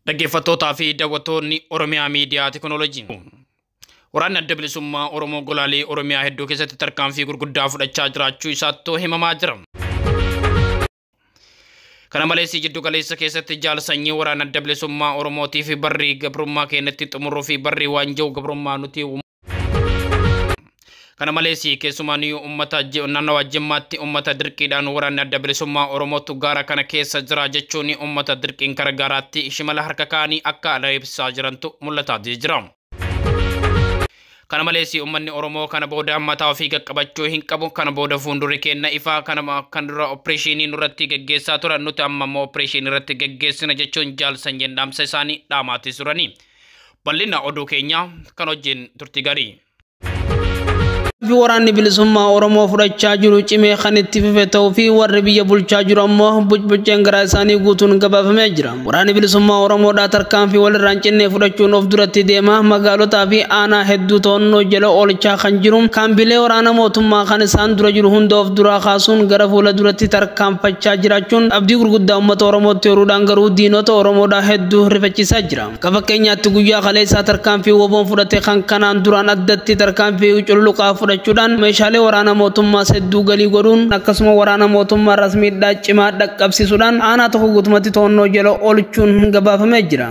Dhaggeeffattootaa fi daawwattoonni Oromiyaa Miidiyaa Teekinooloojii. Waraanni Adda Bilisummaa Oromoo golaalee Oromiyaa hedduu keessatti tarkaanfii gurguddaa fudhachaa jiraachuu isaatti himamaa jira. Kana malees jiddu galeessa keessatti jaal sanyii waraana Adda Bilisummaa Oromootiif barrii gabrummaa keenyatti xumuruu fi barrii waanjoo gabrummaa nuti kana malees keessumaan uummata naannoo Jimmaatti uummata dirqiidhaan waraanni Adda Bilisummaa Oromootu gaara kana keessa jira jechuun uummata dirqiin gargaaraatti shimala harka kaanii akka ibsaa jirantu mul'ataa jira. Kana malees uummanni Oromoo kana booda mataa ofii qaqqabachuu hin qabu. Kana booda fuuldurri kenna ifaa kan dura opereeshinii nurratti geggeessaa turan nuti amma immoo opereeshinii irratti geggeessina jechuun jaal sanyiin dhaamsa isaanii dhaamaatti turani. Bal'ina oduu keenya kan wajjin turtii gaarii. Waraanni Bilisummaa Oromoo fudhachaa jiru cimee kan itti fufe ta'uu fi warri biyya bulchaa jiru ammoo bucbucceen garaa isaanii guutuun gabaafamee jira. Waraanni Bilisummaa Oromoodhaa tarkaanfii walirraan cinnee fudhachuun of duratti deema. Magaalotaa fi aanaa hedduu to'annoo jala oolchaa kan jiru. Kaambilee waraana mootummaa kan isaan dura jiru hunda of duraa kaasuun gara fuula duratti tarkaanfachaa jiraachuun abdii gurguddaa uummata Oromootti horuudhaan garuu diinota Oromoodhaa hedduu rifachiisaa jira. Akka fakkeenyaatti guyyaa kaleessaa tarkaanfii woboon fudhate kan kanaan duraan addatti tarkaanfii cululuqaa fudhachuudhaan meeshaalee waraana mootummaa hedduu galii godhuun akkasuma waraana mootummaa rasmiidhaa cimaa dhaqqabsiisuudhaan aanaa tokko guutumatti to'annoo jala oolchuun gabaafamee jira.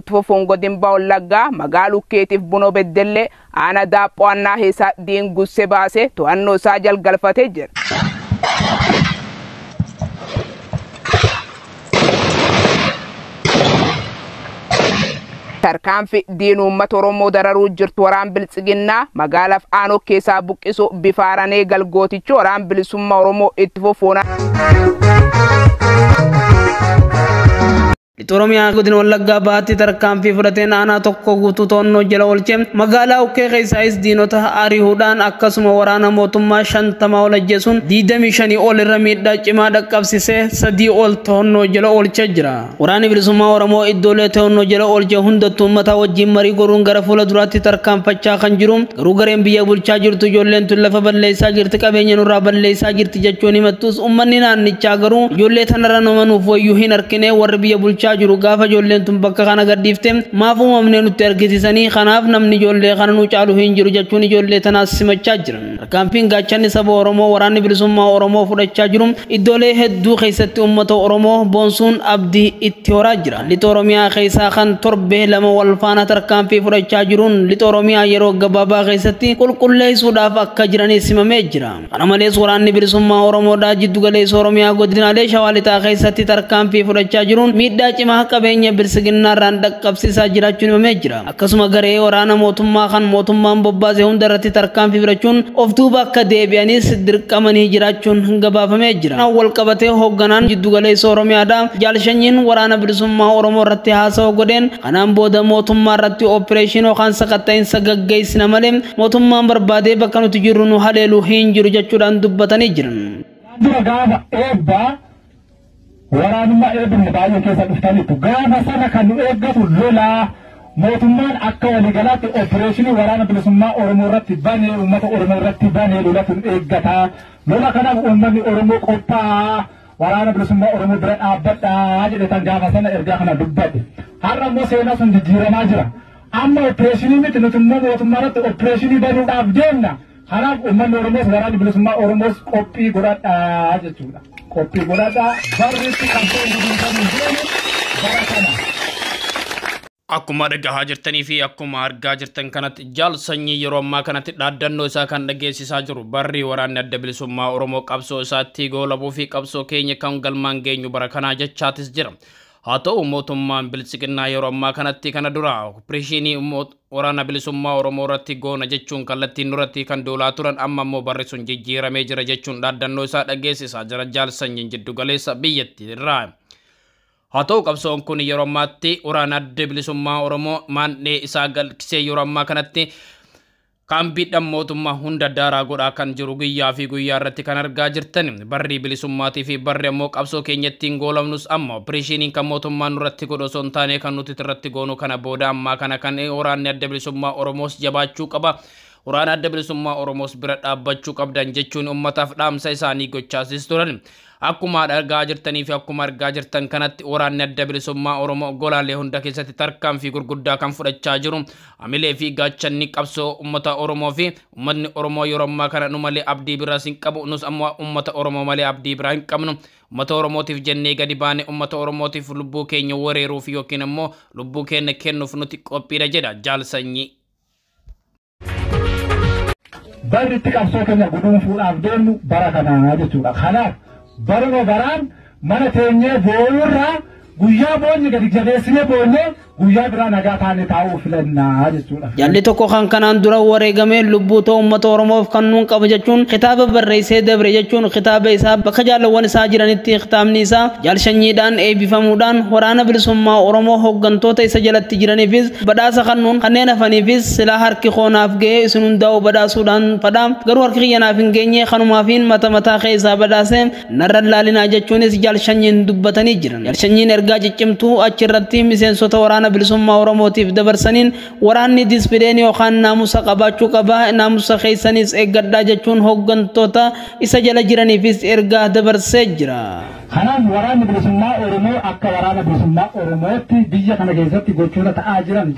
Fofoon godin Baawallaggaa magaaluu keetiif Bunoo Beddellee aanaa Daaphoo Annaa Heesaa Diingussee baasee to'annoo isaa jalgalfatee jira. Tarkaanfii diin uummata Oromoo dararuu jirtu waraan Biltsiginnaa magaalaaf aanoo keessaa buqqisu bifaaranee galgootichi waraan Bilisummaa Oromoo itti fufuuna. Oromiyaa godina Wallaggaa baatti tarkaanfii fudhateen aanaa tokko guutuu to'annoo jala oolche. Magaalaa Ukkee keessaayis diinota ariihuudhaan akkasuma waraana mootummaa 50 ol ajjeesuun 25 ol irra miidhaa cimaa dhaqqabsisee 3 ol to'annoo jala oolchee jira. Waraanni Bilisummaa Oromoo iddoolee to'annoo jala oolche hundattuu uummata wajjin marii godhuun gara fuula duraatti tarkaanfachaa kan jiru. Garuu gareen biyya bulchaa jirtu ijoolleen tun lafa balleessaa jirti qabeenya nurraa balleessaa jirti jechuun himattus uummanni naannichaa garuu ijoollee tanarra nama nuuf wayyuu hin harkine warri biyya bulchaa jiru gaafa ijoolleen tun bakka kana gadhiifte maaf uumamnee nutti argisiisanii kanaaf namni ijoollee kana nu caalu hin jiru jechuun ijoollee tanaas simachaa jiran. Tarkaanfiin gaachanni saba Oromoo waraanni Bilisummaa Oromoo fudhachaa jiru iddoolee hedduu keessatti uummata Oromoo boonsuun abdii itti horaa jira. Lixa Oromiyaa keessaa kan torbee lama wal faana tarkaanfii fudhachaa jiruun lixa Oromiyaa yeroo gabaabaa keessatti qulqulleessuudhaaf akka jiranii simamee jira. Kana malees waraanni Bilisummaa Oromoodhaa jiddu galeessa Oromiyaa godinaalee Shawaa Lixaa keessatti tarkaanfii fudhachaa jiruun miidhaa cimaa qabeenya Biltsiginnaarraan dhaqqabsiisaa jiraachuun himamee jira. Akkasuma garee waraana mootummaa kan mootummaan bobbaasee hunda irratti tarkaanfii fudhachuun of duuba akka deebi'anis dirqamanii jiraachuun gabaafamee jira. Wal qabatee hoogganaan jiddu galeessa Oromiyaadhaa jaal sanyiin waraana Bilisummaa Oromoo irratti haasawaa godheen kanaan booda mootummaa irratti opereeshinii yookaan sakatta'insa gaggeessina malee mootummaan barbaadee bakka nuti jirru nu haleeluu hin jiru jechuudhaan dubbatanii jiran. Waraanummaa eebbifne baay'ee keessa dhuftaniitu gaafa sana kan nu eeggatu lolaa mootummaan akka waliigalaatti opereeshinii waraana Bilisummaa Oromoo irratti banee uummata Oromoo irratti banee lolatu eeggataa lola kanaaf uummanni Oromoo qophaa'aa waraana Bilisummaa Oromoo bira dhaabbadhaa jedhetan gaafa sana ergaa kana dubbate har'a immoo seenaa sun jijjiiramaa jira amma opereeshinii miti nuti immoo mootummaa irratti opereeshinii banuudhaaf deemna kanaaf uummanni Oromoos waraanni Bilisummaa Oromoos qophii godhadhaa jechuudha. Kopi godhadhaa barriitti kan ta'e deemu bara kana. Akkuma dhagahaa jirtanii fi akkuma argaa jirtan kanatti jaal sanyii yeroo ammaa kanatti dhaaddannoo isaa kan dhageessisaa jiru barri waraanni Adda Bilisummaa Oromoo qabsoo isaatti goolabuu fi qabsoo keenya kan galmaan geenyu bara kanaa jechaatis jira. Haa ta'u mootummaan Biltsiginnaa yeroo ammaa kanatti kana dura opereeshinii waraana Bilisummaa Oromoo irratti goona jechuun kallattiin nurratti kan doolaa turan amma immoo barri sun jijjiiramee jira jechuun dhaaddannoo isaa dhageessisaa jira jaal sanyiin jiddu galeessa biyyattii irraa. Haa ta'u qabsoon kun yeroo ammaatti waraana Adda Bilisummaa Oromoo maandhee isaa galchisee yeroo ammaa kanatti kaambiidhaan mootummaa hunda daaraa godhaa kan jiru guyyaa fi guyyaa irratti kan argaa jirtan barri bilisummaatii fi barri ammoo qabsoo keenyattiin goolabnus amma opereeshiniin kan mootummaan nurratti godhu osoo hin taane kan nuti irratti goonu kana booda ammaa kana kan waraanni Adda Bilisummaa Oromoos jabaachuu qaba. waraana adda bilisummaa Oromoos bira dhaabbachuu qabdan jechuun ummataaf dhaamsa isaanii gochaasis turan. Akkuma argaa jirtanii fi akkuma argaa jirtan kanatti waraanni adda bilisummaa Oromoo golaalee hunda keessatti tarkaanfii gurguddaa kan fudhachaa jiru. Amilee fi gaachanni qabsoo ummata Oromoo fi ummatni Oromoo yeroo ammaa kana nu malee abdii biraas hin qabu. Nus ammoo ummata Oromoo malee abdii biraa hin qabnu. Ummata Oromootiif jennee gadi baane ummata Oromootiif lubbuu keenya wareeruuf yookiin ammoo lubbuu keenya kennuuf nuti qophiidha jedha Jaal Sanyii. Barri itti qabsoo keenya guduunfuudhaaf deemnu bara kanaa jechuudha. Kanaaf baruma baraan mana teenyee boo'urraa guyyaa boonye gadi jabeessine boonye guyyaa biraa nagaa taane taa'uu filannaa jechuudha. Jalli tokko kan kanaan dura wareegamee lubbuu ta'u uummata Oromoof kan nuun qaba jechuun kitaaba barreessee dabre jechuun kitaaba isaa bakka jaalawwan isaa jiranitti kitaabni isaa Jaal Sanyiidhaan eebbifamuudhaan waraana bilisummaa Oromoo hooggantoota isa jalatti jiraniifis badhaasa kannuun kanneen hafaniifis silaa harki koonaaf ga'ee isin hundaa'u badhaasuudhaan fadhaa garuu harki kiyyanaaf hin geenye kanumaafiin mataa keessaa badhaasee narra laalinaa jechuunis Jaal Sanyiin dubbatanii jiran. Jaal Sanyiin ergaa ciccimtuu achirratti miseensota waraana bilisummaa Oromootiif dabarsaniin waraanni disipiliinii yookaan naamusa qabaachuu qaba naamusa keessanis eeggadhaa jechuun hooggantoota isa jala jiraniifis ergaa dabarsee jira. Kanaaf waraanni bilisummaa Oromoo akka waraana bilisummaa Oromootti biyya kana keessatti gochoota ta'aa jiran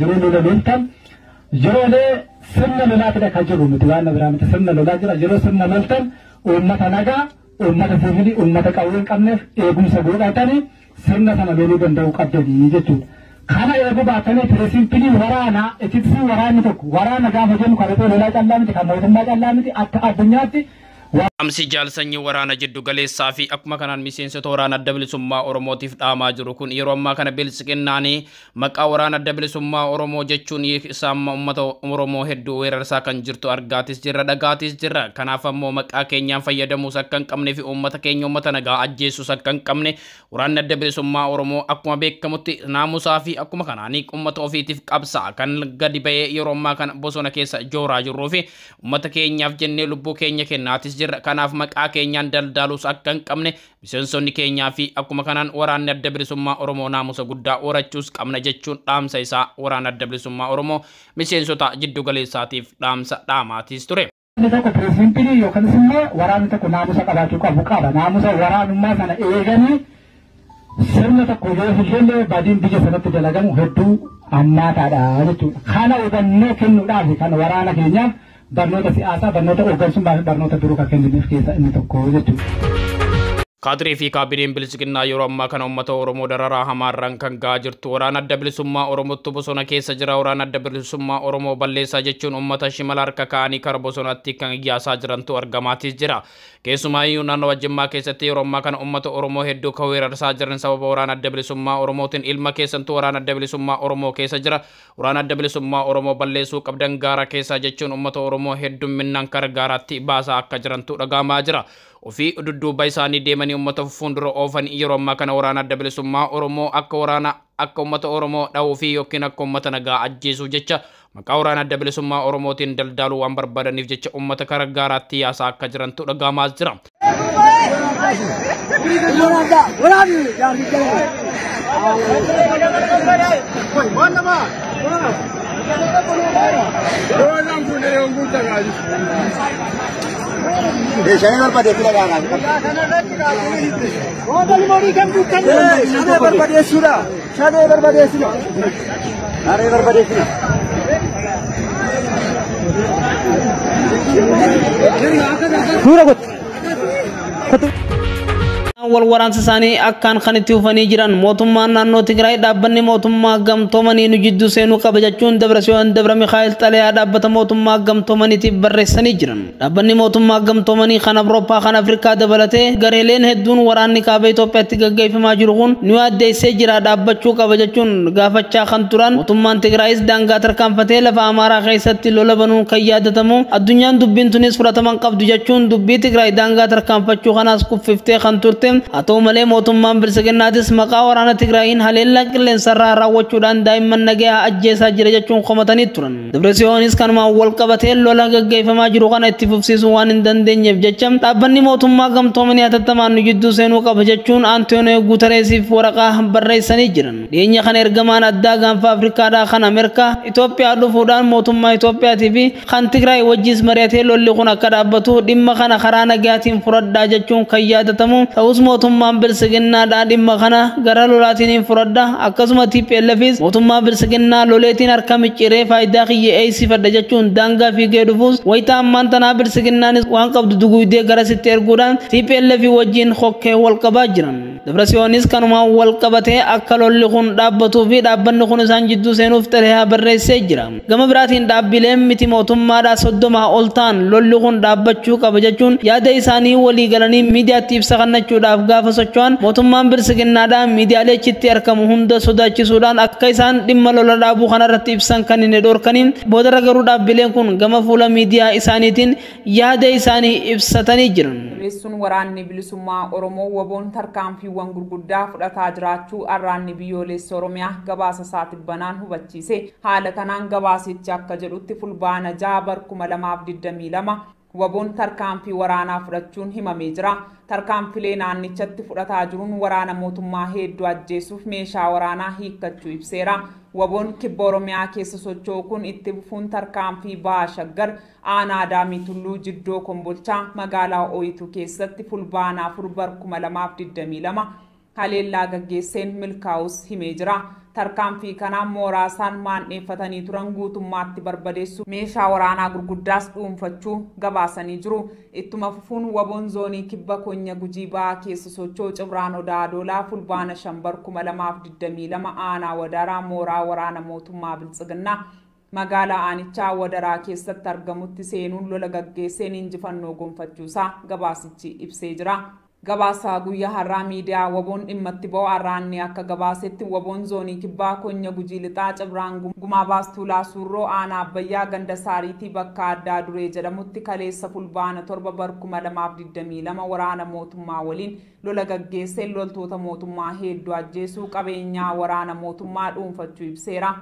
yeroolee sirna lolaa fida kan jiru miti waan biraa miti sirna lolaa jira yeroo sirna loltan uummata nagaa uummata siviilii uummata qawwee hin qabneef eegumsa godhatanii sirna sana loluu danda'uu qabdanii jechuudha. Kana eeguu baatanii pireesimpilii waraanaa ittisi waraanni tokko waraana gaafa jennu kan lolaa callaa miti kan mootummaa callaa miti akka addunyaatti. Amsi Jaal Sanyii waraana jiddu galeessaa fi akkuma kanaan miseensota waraana adda bilisummaa Oromootiif dhaamaa jiru kun yeroo ammaa kana bilisiqinnaanii maqaa waraana adda bilisummaa Oromoo jechuun isaan uummata Oromoo hedduu weerarsaa kan jirtu argaatis jirra dhagaatis jirra. Kanaaf ammoo maqaa keenyaan fayyadamuus akka hin qabne fi uummata keenya uummata nagaa ajjeesuus akka hin qabne waraanni adda bilisummaa Oromoo akkuma beekamutti naamusaa fi akkuma kanaanii uummata ofiitiif qabsaa kan gadi ba'ee yeroo ammaa kana bosona keessa jooraa jirruu fi uummata keenyaaf jennee lubbuu keenya kennaatis jirra. Kanaaf maqaa keenyaan daldaaluus akka hin qabne miseensonni keenyaa fi akkuma kanaan waraanni adda bilisummaa Oromoo naamusa guddaa horachuus qabna jechuun dhaamsa isaa waraana adda bilisummaa Oromoo miseensota jiddu galeessaatiif dhaamsa dhaamaatis ture. Tokko pireesimpilii yookaan immoo waraanni tokko naamusa qabaachuu qabu qaba. Naamusa waraanummaa sana eeganii sirna tokko yoo hojjenne badiin biyya sanatti dalagamu hedduu hammaataadha jechuudha. Kana hubannee kennuudhaaf kan waraana keenyaaf barnoota siyaasaa barnoota hooggansummaa fi barnoota biroo kan kenninuuf keessa inni tokko jechuudha. Kaadrii fi kaabineen bilisiqinnaa yeroo ammaa kana uummata Oromoo dararaa hamaarraan kan ga'aa jirtu waraana adda bilisummaa Oromootti bosona keessa jira. Waraana adda bilisummaa Oromoo balleessaa jechuun uummata shimala harka kaa'anii kara bosonaatti kan iyyaasaa jirantu argamaatis jira. Keessumaayyuu naannoo Jimmaa keessatti yeroo ammaa kana uummata Oromoo hedduu kan weerarsaa jiran sababa waraana adda bilisummaa Oromootiin ilma keessantuu waraana adda bilisummaa Oromoo keessa jira. Waraana adda bilisummaa Oromoo balleessuu qabdan gaara keessa jechuun uummata Oromoo hedduminaan kara gaaraatti baasaa akka jirantu dhagahamaa jira. Ofii dudduuba isaanii deemanii uummata fuuldura oofan yeroo ammaa kana waraana adda bilisummaa Oromoo akka uummata Oromoo dha'uu fi yookiin akka uummata nagaa ajjeesuu jecha maqaa waraana adda bilisummaa Oromootiin daldaaluu waan barbaadaniif jecha uummata kara gaaraatti yaasaa akka jirantu dhagahamaa jira. Shane barbadeessu dhagaadha. Oodal moorii kan buukan shane barbadeessuudha. Shane barbadeessina. Shane barbadeessina. Suura gotti. wal waraansa isaanii akkaan kan itti ufanii jiran mootummaan naannoo Tigraay dhaabbanni mootummaa gamtoomanii nu jidduu seenuu qaba jechuun Dabratsiyoon Dabra Mikhaayil Xalayaa dhaabbata mootummaa gamtoomaniitiif barreessanii jiran. Dhaabbanni mootummaa gamtoomanii kan Awurooppaa kan Afrikaa dabalatee gareeleen hedduun waraanni kaaba Itoophiyaatti gaggeeffamaa jiru kun nu addeessee jira dhaabbachuu qaba jechuun gaafachaa kan turan. Mootummaan Tigraayis daangaa tarkaanfatee lafa Amaaraa keessatti lola banuun kan yaadatamu addunyaan dubbiin tunis fudhataman qabdu jechuun dubbii Tigraay daangaa tarkaanfachuu kanaas kuffiftee kan turte atoo malee mootummaan bilisiginnaatis maqaa waraana Tigraayin haleellaa qilleensarraa raawwachuudhaan daa'imman nagaa ajjeesaa jira jechuun qomatanii turan. Debresiyoonis kanumaan wal qabatee lola gaggeeffamaa jiru kana itti fufsiisuu waan hin dandeenyeef jecha dhaabbanni mootummaa gamtoomanii hatattamaan nu jidduu seenuu qaba jechuun Antooniyoo Guutereesiif waraqaa barreessanii jiran. Dhiyeenya kana ergamaan addaa gaanfa Afrikaadhaa kan Ameerikaa Itoophiyaa dhufuudhaan mootummaa Itoophiyaatii fi kan Tigraay wajjis mari'atee lolli kun akka dhaabbatu dhimma kana karaa nagaatiin furadhaa jechuun kan yaadatamu ta'us mootummaan bilisiginnaadhaa dhimma kana gara lolaatiin furadhaa akkasuma TPLFis mootummaa bilisiginnaa loleetiin harka micciiree faayidaa kiyya eeysifadha jechuun daangaa fiigee dhufuus wayita ammaan tanaa bilisiginnaanis waan qabdu duguugdee garasitti erguudhaan TPLF wajjin hokkee wal qabaa jiran. Debresiyoonis kanumaan wal qabatee akka lolli kun dhaabbatuu fi dhaabbanni kun isaan jidduu seenuuf xalayaa barreessee jira. Gama biraatiin dhaabbileen miti mootummaadhaa 30 ol ta'an lolli kun dhaabbachuu qaba jechuun yaada isaanii walii galanii miidiyaatti ibsa kennachuudhaaf gaafa socho'an mootummaan bilisiginnaadhaa miidiyaalee achitti argamu hunda sodaachisuudhaan akka isaan dhimma lola dhaabuu kanarratti ibsan kan hin dhorkaniin boodarra garuu dhaabbileen kun gama fuula miidiyaa isaaniitiin yaada isaanii ibsatanii jiran. Reessuun waraanni bilisummaa Oromoo waboon tarkaanfiiwwan gurguddaa fudhataa jiraachuu arraanni biyyoolessa Oromiyaa gabaasa isaatiif banaan hubachiise. Haala kanaan gabaasichi akka jedhutti fulbaana 6/2022 waboon tarkaanfii waraanaa fudhachuun himamee jira. Tarkaanfilee naannichatti fudhataa jiruun waraana mootummaa hedduu ajjeesuuf meeshaa waraanaa hiikkachuu ibseera. Waboon kibba Oromiyaa keessa socho'u kun itti fufuun tarkaanfii Bahaa Shaggar aanaa Daamii Tulluu Jiddoo Kombolchaa magaalaa Ooyituu keessatti fulbaana 4/2022 haleellaa gaggeesseen milkaa'us himee jira. Tarkaanfii kanaan mooraasaan maandheeffatanii turan guutummaatti barbadeessu meeshaa waraanaa gurguddaas dhuunfachuu gabaasanii jiru. Ittuma fufuun waboon zoonii kibba Konya Gujii Bahaa keessa socho'u Cibraan Odaa Doolaa fulbaana 5/2022 aanaa Wadaraa mooraa waraana mootummaa Bilisiginnaa magaalaa Aanichaa Wadaraa keessatti argamutti seenuun lola gaggeesseen injifannoo gonfachuusaa gabaasichi ibsee jira. Gabaasa guyyaa har'aa miidiyaa waboon dhimmatti ba'u arraanni akka gabaasetti waboon zoonii kibbaa Konya Gujii Lixaa Cibraan Gumaa Baastuu Laasurroo aanaa Abbayyaa ganda Saariitii bakka addaa duree jedhamutti kaleessa fulbaana 7/2022 waraana mootummaa waliin lola gaggeesseen loltoota mootummaa hedduu ajjeesuu qabeenyaa waraana mootummaa dhuunfachuu ibseera.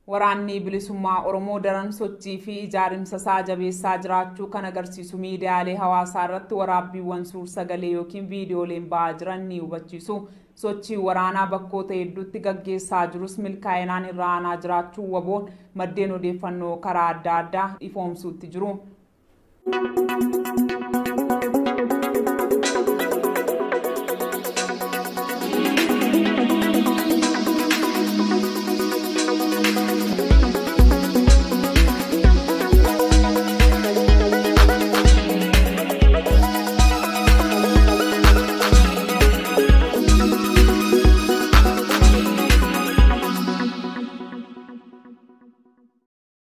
Waraanni bilisummaa Oromoo daran sochii fi ijaarimsa isaa jabeessaa jiraachuu kan agarsiisu miidiyaalee hawaasaa irratti waraabbiiwwan suur-sagalee yookiin viidiyooleen ba'aa jiran ni hubachiisu. Sochii waraanaa bakkoota hedduutti gaggeessaa jirus milkaa'inaan irra aanaa jiraachuu waboon maddeen odeeffannoo karaa adda addaa ifoomsuutti jiru.